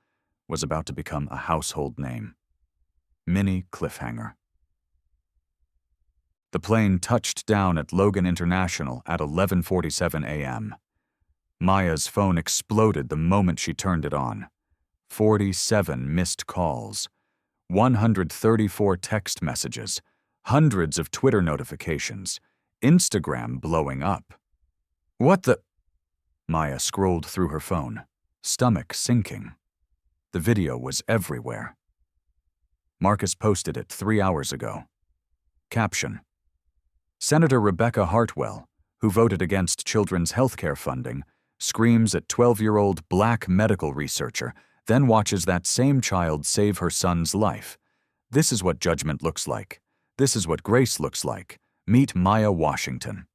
was about to become a household name. Mini cliffhanger. The plane touched down at Logan International at 11:47 a.m. Maya's phone exploded the moment she turned it on. 47 missed calls, 134 text messages, hundreds of Twitter notifications, Instagram blowing up. What the? Maya scrolled through her phone, stomach sinking. The video was everywhere. Marcus posted it 3 hours ago. Caption: Senator Rebecca Hartwell, who voted against children's health care funding, screams at 12-year-old black medical researcher, then watches that same child save her son's life. This is what judgment looks like. This is what grace looks like. Meet Maya Washington.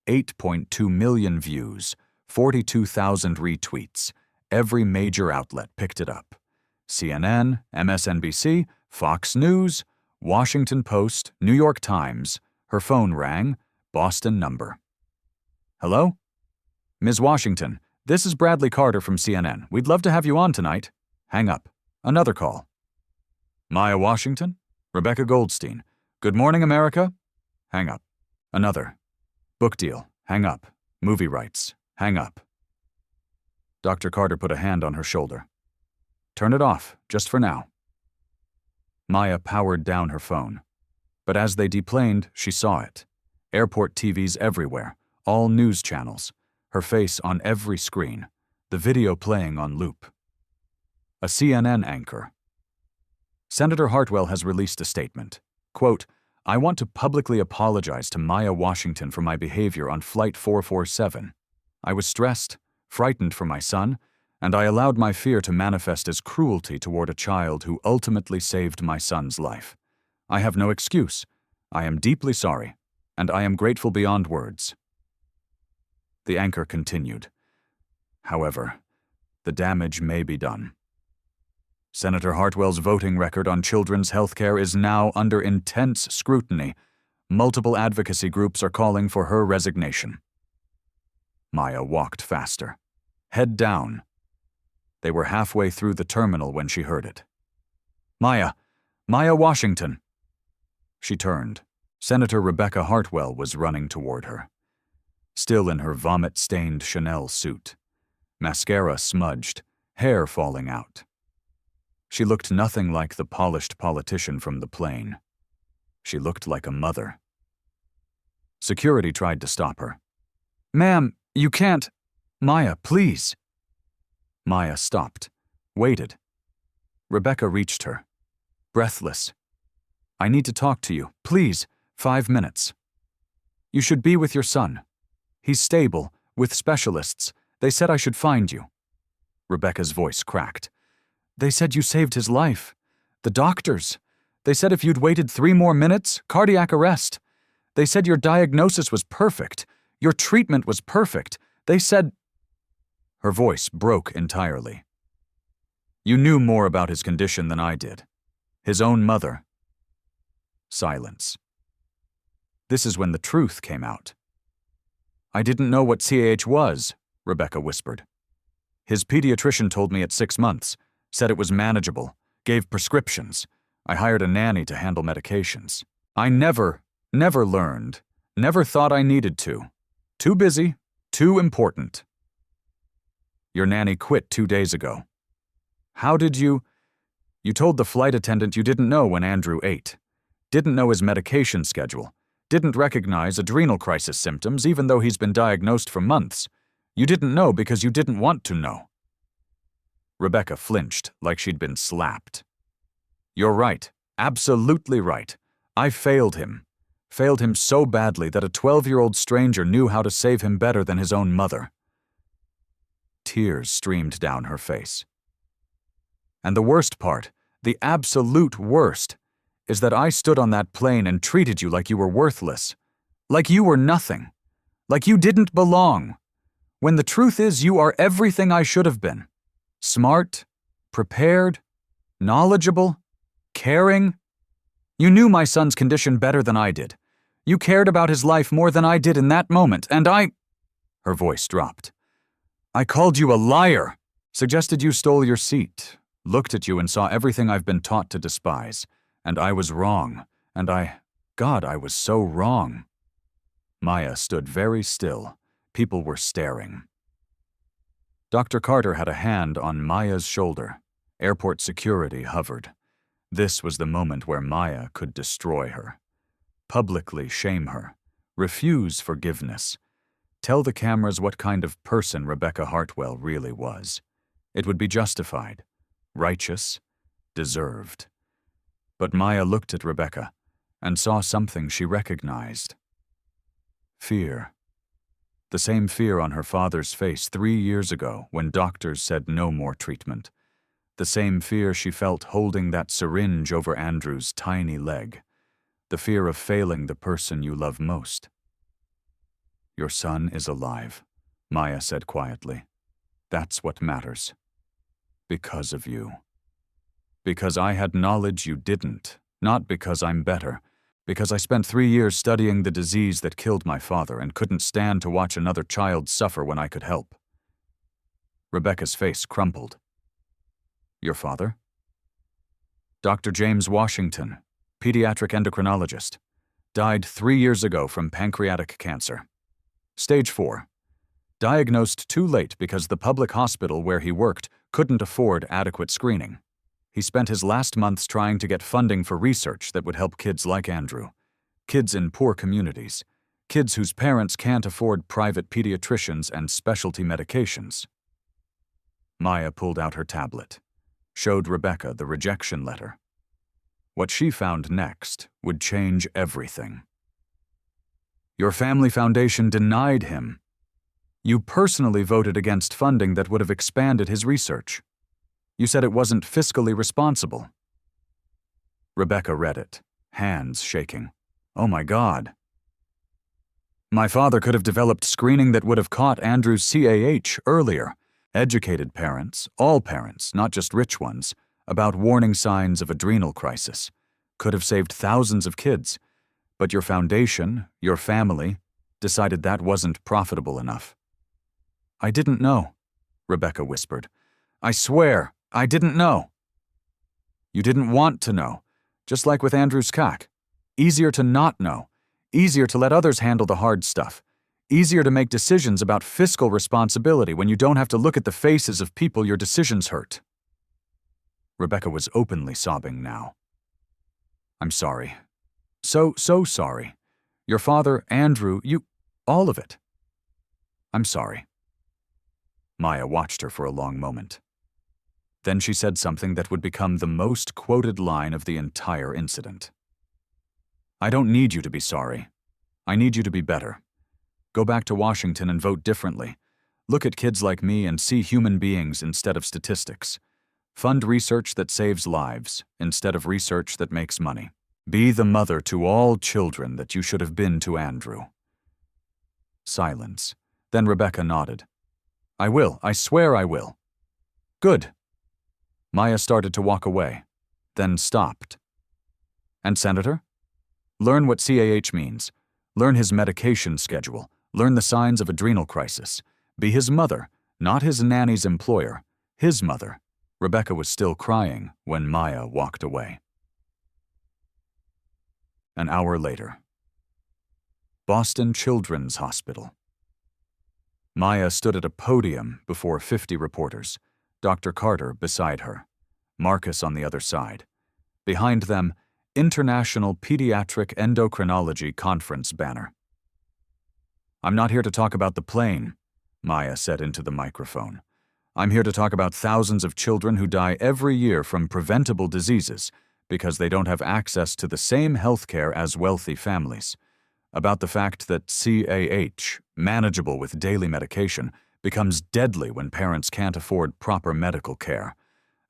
8.2 million views, 42,000 retweets. Every major outlet picked it up. CNN, MSNBC, Fox News, Washington Post, New York Times. Her phone rang. Boston number. Hello? Ms. Washington, this is Bradley Carter from CNN. We'd love to have you on tonight. Hang up. Another call. Maya Washington? Rebecca Goldstein. Good morning, America? Hang up. Another. Book deal. Hang up. Movie rights. Hang up. Dr. Carter put a hand on her shoulder. Turn it off, just for now. Maya powered down her phone. But as they deplaned, she saw it. Airport TVs everywhere, all news channels, her face on every screen, the video playing on loop. A CNN anchor. Senator Hartwell has released a statement. Quote, I want to publicly apologize to Maya Washington for my behavior on Flight 447. I was stressed, frightened for my son, and I allowed my fear to manifest as cruelty toward a child who ultimately saved my son's life. I have no excuse. I am deeply sorry, and I am grateful beyond words. The anchor continued. However, the damage may be done. Senator Hartwell's voting record on children's health care is now under intense scrutiny. Multiple advocacy groups are calling for her resignation. Maya walked faster. Head down. They were halfway through the terminal when she heard it. Maya Washington. She turned. Senator Rebecca Hartwell was running toward her. Still in her vomit-stained Chanel suit. Mascara smudged, hair falling out. She looked nothing like the polished politician from the plane. She looked like a mother. Security tried to stop her. Ma'am, you can't. Maya, please. Maya stopped, waited. Rebecca reached her, breathless. I need to talk to you, please, 5 minutes. You should be with your son. He's stable, with specialists. They said I should find you. Rebecca's voice cracked. They said you saved his life. The doctors. They said if you'd waited 3 more minutes, cardiac arrest. They said your diagnosis was perfect. Your treatment was perfect. They said... Her voice broke entirely. You knew more about his condition than I did. His own mother. Silence. This is when the truth came out. "I didn't know what CAH was," Rebecca whispered. "His pediatrician told me at 6 months, said it was manageable, gave prescriptions. I hired a nanny to handle medications. I never learned, never thought I needed to. Too busy, too important." "Your nanny quit 2 days ago. How did you? You told the flight attendant you didn't know when Andrew ate, didn't know his medication schedule, didn't recognize adrenal crisis symptoms even though he's been diagnosed for months. You didn't know because you didn't want to know." Rebecca flinched like she'd been slapped. "You're right, absolutely right. I failed him. Failed him so badly that a 12-year-old stranger knew how to save him better than his own mother." Tears streamed down her face. "And the worst part, the absolute worst, is that I stood on that plane and treated you like you were worthless. Like you were nothing. Like you didn't belong. When the truth is you are everything I should have been. Smart, prepared, knowledgeable, caring. You knew my son's condition better than I did. You cared about his life more than I did in that moment, and I—" Her voice dropped. "I called you a liar, suggested you stole your seat, looked at you and saw everything I've been taught to despise, and I was wrong, and God, I was so wrong." Maya stood very still. People were staring. Dr. Carter had a hand on Maya's shoulder. Airport security hovered. This was the moment where Maya could destroy her. Publicly shame her. Refuse forgiveness. Tell the cameras what kind of person Rebecca Hartwell really was. It would be justified, righteous, deserved. But Maya looked at Rebecca and saw something she recognized. Fear. The same fear on her father's face 3 years ago when doctors said no more treatment. The same fear she felt holding that syringe over Andrew's tiny leg. The fear of failing the person you love most. "Your son is alive," Maya said quietly. "That's what matters. Because of you. Because I had knowledge you didn't, not because I'm better. Because I spent 3 years studying the disease that killed my father and couldn't stand to watch another child suffer when I could help." Rebecca's face crumpled. "Your father?" "Dr. James Washington, pediatric endocrinologist. Died 3 years ago from pancreatic cancer. Stage 4. Diagnosed too late because the public hospital where he worked couldn't afford adequate screening. He spent his last months trying to get funding for research that would help kids like Andrew. Kids in poor communities. Kids whose parents can't afford private pediatricians and specialty medications." Maya pulled out her tablet. Showed Rebecca the rejection letter. What she found next would change everything. "Your family foundation denied him. You personally voted against funding that would have expanded his research. You said it wasn't fiscally responsible." Rebecca read it, hands shaking. "Oh my God." "My father could have developed screening that would have caught Andrew's CAH earlier. Educated parents, all parents, not just rich ones, about warning signs of adrenal crisis. Could have saved thousands of kids. But your foundation, your family, decided that wasn't profitable enough." "I didn't know," Rebecca whispered. "I swear, I didn't know." "You didn't want to know, just like with Andrew's CAC. Easier to not know. Easier to let others handle the hard stuff. Easier to make decisions about fiscal responsibility when you don't have to look at the faces of people your decisions hurt." Rebecca was openly sobbing now. "I'm sorry. So sorry. Your father, Andrew, all of it. I'm sorry." Maya watched her for a long moment. Then she said something that would become the most quoted line of the entire incident. "I don't need you to be sorry. I need you to be better. Go back to Washington and vote differently. Look at kids like me and see human beings instead of statistics. Fund research that saves lives instead of research that makes money. Be the mother to all children that you should have been to Andrew." Silence. Then Rebecca nodded. "I will. I swear I will." "Good." Maya started to walk away. then stopped. And Senator? Learn what CAH means. Learn his medication schedule. Learn the signs of adrenal crisis. Be his mother, not his nanny's employer. His mother. Rebecca was still crying when Maya walked away. An hour later. Boston Children's Hospital. Maya stood at a podium before 50 reporters, Dr. Carter beside her, Marcus on the other side. Behind them, International Pediatric Endocrinology Conference banner. "I'm not here to talk about the plane," Maya said into the microphone. "I'm here to talk about thousands of children who die every year from preventable diseases because they don't have access to the same health care as wealthy families. About the fact that CAH, manageable with daily medication, becomes deadly when parents can't afford proper medical care.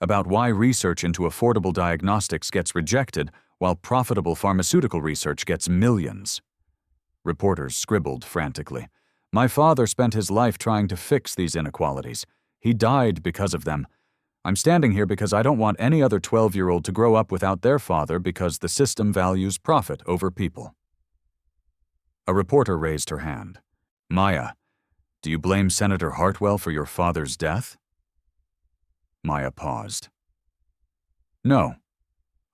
About why research into affordable diagnostics gets rejected while profitable pharmaceutical research gets millions." Reporters scribbled frantically. "My father spent his life trying to fix these inequalities. He died because of them. I'm standing here because I don't want any other 12-year-old to grow up without their father because the system values profit over people." A reporter raised her hand. "Maya, do you blame Senator Hartwell for your father's death?" Maya paused. "No.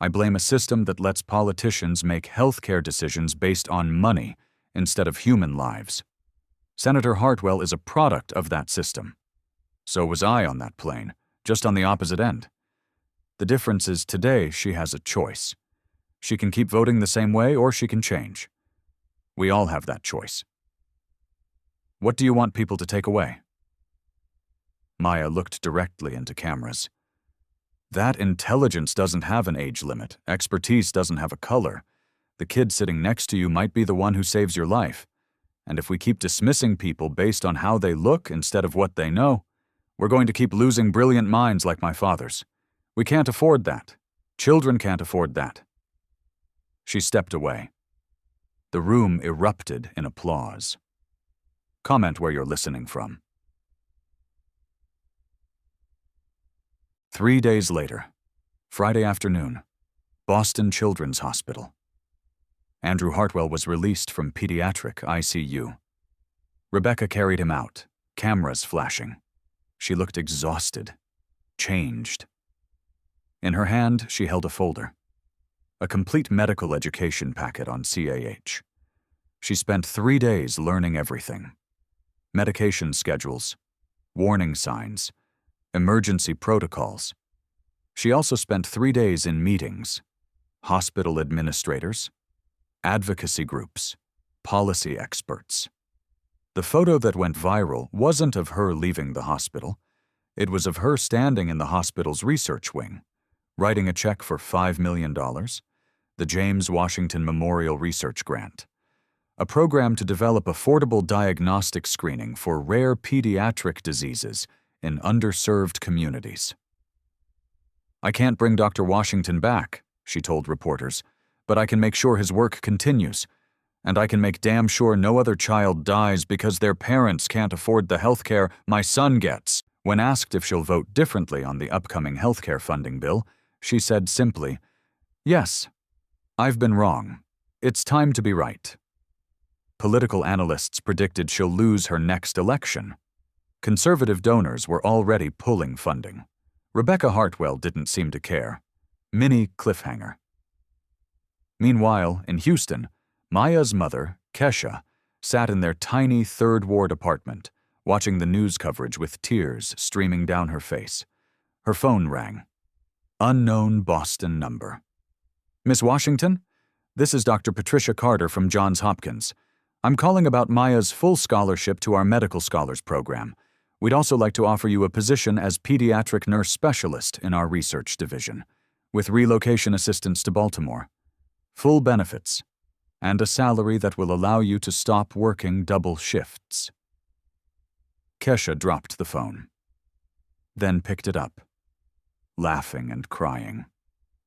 I blame a system that lets politicians make healthcare decisions based on money instead of human lives. Senator Hartwell is a product of that system. So was I on that plane, just on the opposite end. The difference is today she has a choice. She can keep voting the same way or she can change. We all have that choice. What do you want people to take away?" Maya looked directly into cameras. "That intelligence doesn't have an age limit. Expertise doesn't have a color. The kid sitting next to you might be the one who saves your life. And if we keep dismissing people based on how they look instead of what they know, we're going to keep losing brilliant minds like my father's. We can't afford that. Children can't afford that." She stepped away. The room erupted in applause. Comment where you're listening from. 3 days later, Friday afternoon, Boston Children's Hospital. Andrew Hartwell was released from pediatric ICU. Rebecca carried him out, cameras flashing. She looked exhausted, changed. In her hand, she held a folder. A complete medical education packet on CAH. She spent 3 days learning everything. Medication schedules, warning signs, emergency protocols. She also spent 3 days in meetings, hospital administrators, advocacy groups, policy experts. The photo that went viral wasn't of her leaving the hospital. It was of her standing in the hospital's research wing, writing a check for $5 million, the James Washington Memorial Research Grant, a program to develop affordable diagnostic screening for rare pediatric diseases in underserved communities. "I can't bring Dr. Washington back," she told reporters, "but I can make sure his work continues, and I can make damn sure no other child dies because their parents can't afford the health care my son gets." When asked if she'll vote differently on the upcoming healthcare funding bill, she said simply, "Yes, I've been wrong. It's time to be right." Political analysts predicted she'll lose her next election. Conservative donors were already pulling funding. Rebecca Hartwell didn't seem to care. Mini cliffhanger. Meanwhile, in Houston, Maya's mother, Kesha, sat in their tiny Third Ward apartment, watching the news coverage with tears streaming down her face. Her phone rang. Unknown Boston number. "Miss Washington? This is Dr. Patricia Carter from Johns Hopkins. I'm calling about Maya's full scholarship to our Medical Scholars Program. We'd also like to offer you a position as pediatric nurse specialist in our research division, with relocation assistance to Baltimore, full benefits, and a salary that will allow you to stop working double shifts." Kesha dropped the phone, then picked it up, laughing and crying.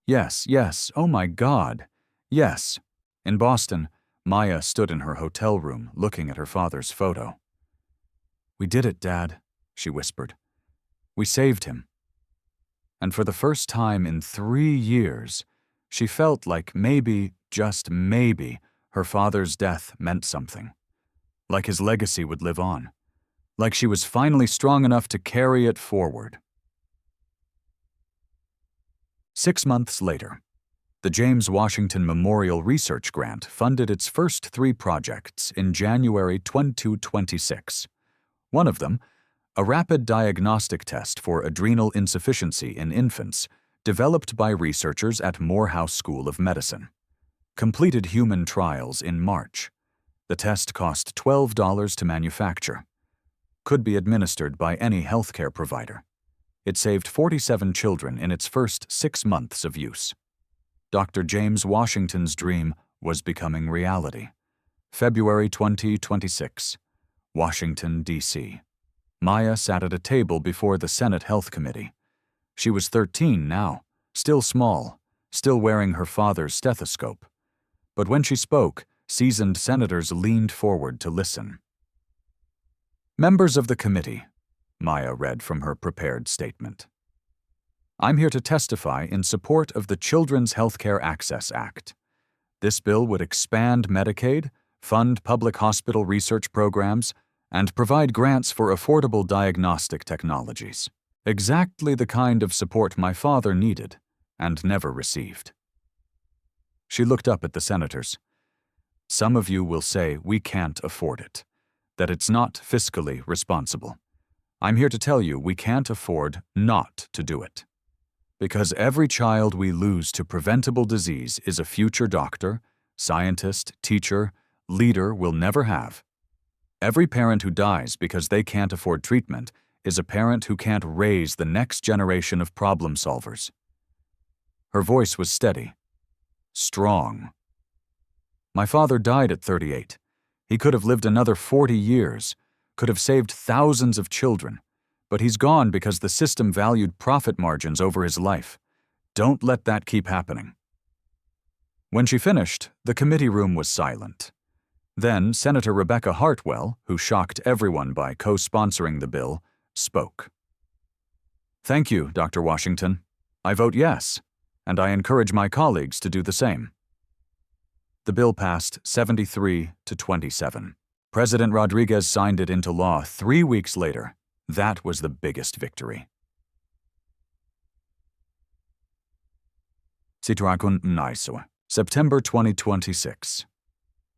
"Yes, yes, oh my God, yes." In Boston, Maya stood in her hotel room looking at her father's photo. "We did it, Dad," she whispered. "We saved him." and for the first time in 3 years, she felt like maybe, just maybe, her father's death meant something. Like his legacy would live on. Like she was finally strong enough to carry it forward. 6 months later, the James Washington Memorial Research Grant funded its first 3 projects in January 2026. One of them, a rapid diagnostic test for adrenal insufficiency in infants, developed by researchers at Morehouse School of Medicine, completed human trials in March. The test cost $12 to manufacture. Could be administered by any healthcare provider. It saved 47 children in its first 6 months of use. Dr. James Washington's dream was becoming reality. February 2026, Washington, D.C. Maya sat at a table before the Senate Health Committee. She was 13 now, still small, still wearing her father's stethoscope. But when she spoke, seasoned senators leaned forward to listen. "Members of the committee," Maya read from her prepared statement. "I'm here to testify in support of the Children's Healthcare Access Act. This bill would expand Medicaid, fund public hospital research programs, and provide grants for affordable diagnostic technologies. Exactly the kind of support my father needed and never received." She looked up at the senators. "Some of you will say we can't afford it, that it's not fiscally responsible. I'm here to tell you we can't afford not to do it. Because every child we lose to preventable disease is a future doctor, scientist, teacher, leader we'll never have. Every parent who dies because they can't afford treatment is a parent who can't raise the next generation of problem solvers." Her voice was steady, strong. "My father died at 38. He could have lived another 40 years, could have saved thousands of children, but he's gone because the system valued profit margins over his life. Don't let that keep happening." When she finished, the committee room was silent. Then Senator Rebecca Hartwell, who shocked everyone by co-sponsoring the bill, spoke. "Thank you, Dr. Washington. I vote yes, and I encourage my colleagues to do the same." The bill passed 73 to 27. President Rodriguez signed it into law 3 weeks later. That was the biggest victory. September 2026.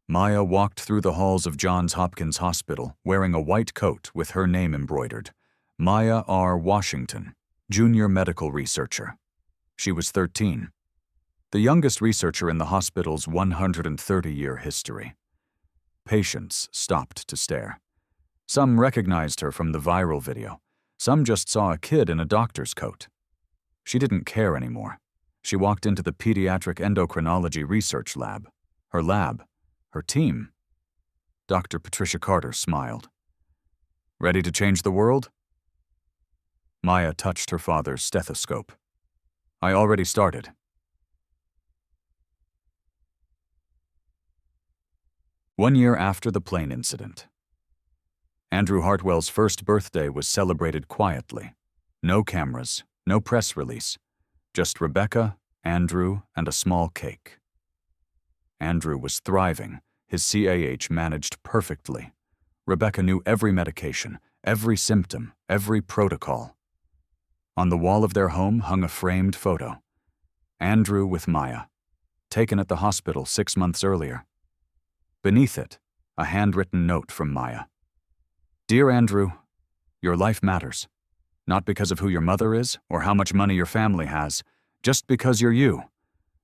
Maya walked through the halls of Johns Hopkins Hospital wearing a white coat with her name embroidered. Maya R. Washington, junior medical researcher. She was 13. The youngest researcher in the hospital's 130-year history. Patients stopped to stare. Some recognized her from the viral video. Some just saw a kid in a doctor's coat. She didn't care anymore. She walked into the pediatric endocrinology research lab. Her team. Dr. Patricia Carter smiled. "Ready to change the world?" Maya touched her father's stethoscope. "I already started." One year after the plane incident. Andrew Hartwell's first birthday was celebrated quietly. No cameras, no press release. Just Rebecca, Andrew, and a small cake. Andrew was thriving, his CAH managed perfectly. Rebecca knew every medication, every symptom, every protocol. On the wall of their home hung a framed photo. Andrew with Maya, taken at the hospital 6 months earlier. Beneath it, a handwritten note from Maya. "Dear Andrew, your life matters. Not because of who your mother is or how much money your family has, just because you're you.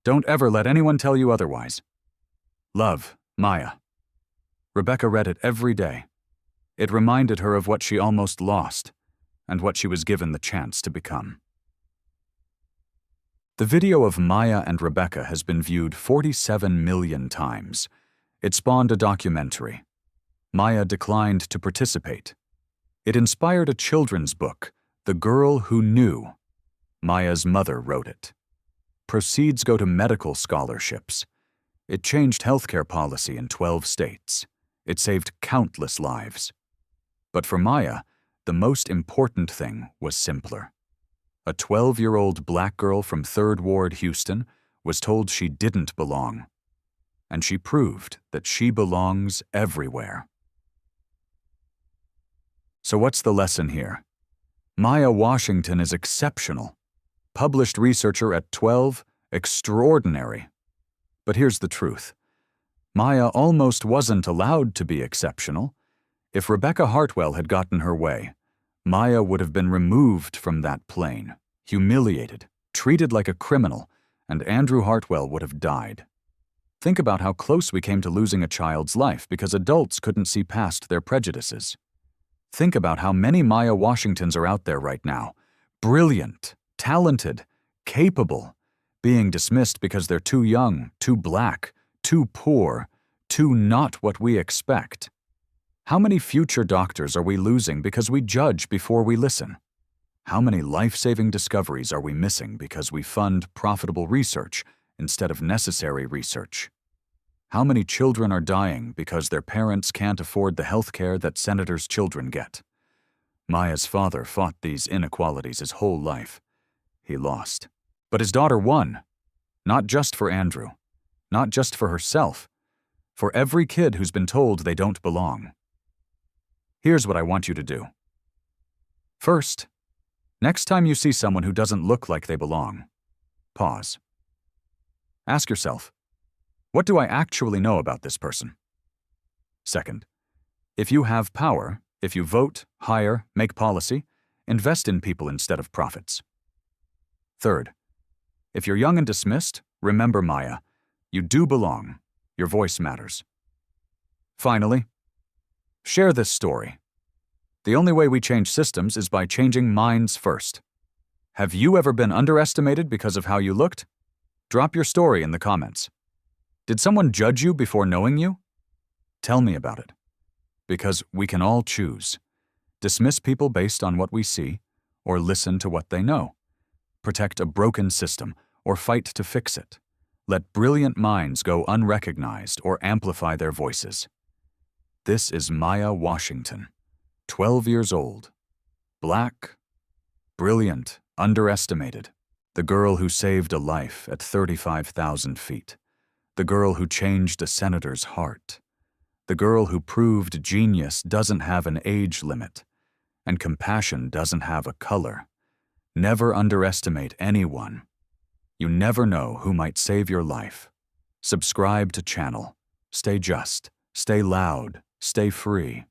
Don't ever let anyone tell you otherwise. Love, Maya." Rebecca read it every day. It reminded her of what she almost lost and what she was given the chance to become. The video of Maya and Rebecca has been viewed 47 million times. It spawned a documentary. Maya declined to participate. It inspired a children's book, The Girl Who Knew. Maya's mother wrote it. Proceeds go to medical scholarships. It changed healthcare policy in 12 states. It saved countless lives. But for Maya, the most important thing was simpler. A 12-year-old black girl from 3rd Ward, Houston, was told she didn't belong. And she proved that she belongs everywhere. So what's the lesson here? Maya Washington is exceptional. Published researcher at 12, extraordinary. But here's the truth. Maya almost wasn't allowed to be exceptional. If Rebecca Hartwell had gotten her way, Maya would have been removed from that plane, humiliated, treated like a criminal, and Andrew Hartwell would have died. Think about how close we came to losing a child's life because adults couldn't see past their prejudices. Think about how many Maya Washingtons are out there right now, brilliant, talented, capable, being dismissed because they're too young, too black, too poor, too not what we expect. How many future doctors are we losing because we judge before we listen? How many life-saving discoveries are we missing because we fund profitable research instead of necessary research? How many children are dying because their parents can't afford the health care that senators' children get? Maya's father fought these inequalities his whole life. He lost. But his daughter won. Not just for Andrew. Not just for herself. For every kid who's been told they don't belong. Here's what I want you to do. First, next time you see someone who doesn't look like they belong, pause. Ask yourself, what do I actually know about this person? Second, if you have power, if you vote, hire, make policy, invest in people instead of profits. Third, if you're young and dismissed, remember Maya, you do belong. Your voice matters. Finally, share this story. The only way we change systems is by changing minds first. Have you ever been underestimated because of how you looked? Drop your story in the comments. Did someone judge you before knowing you? Tell me about it. Because we can all choose. Dismiss people based on what we see, or listen to what they know. Protect a broken system, or fight to fix it. Let brilliant minds go unrecognized or amplify their voices. This is Maya Washington, 12 years old, black, brilliant, underestimated, the girl who saved a life at 35,000 feet, the girl who changed a senator's heart, the girl who proved genius doesn't have an age limit, and compassion doesn't have a color. Never underestimate anyone. You never know who might save your life. Subscribe to channel. Stay just, stay loud, stay free.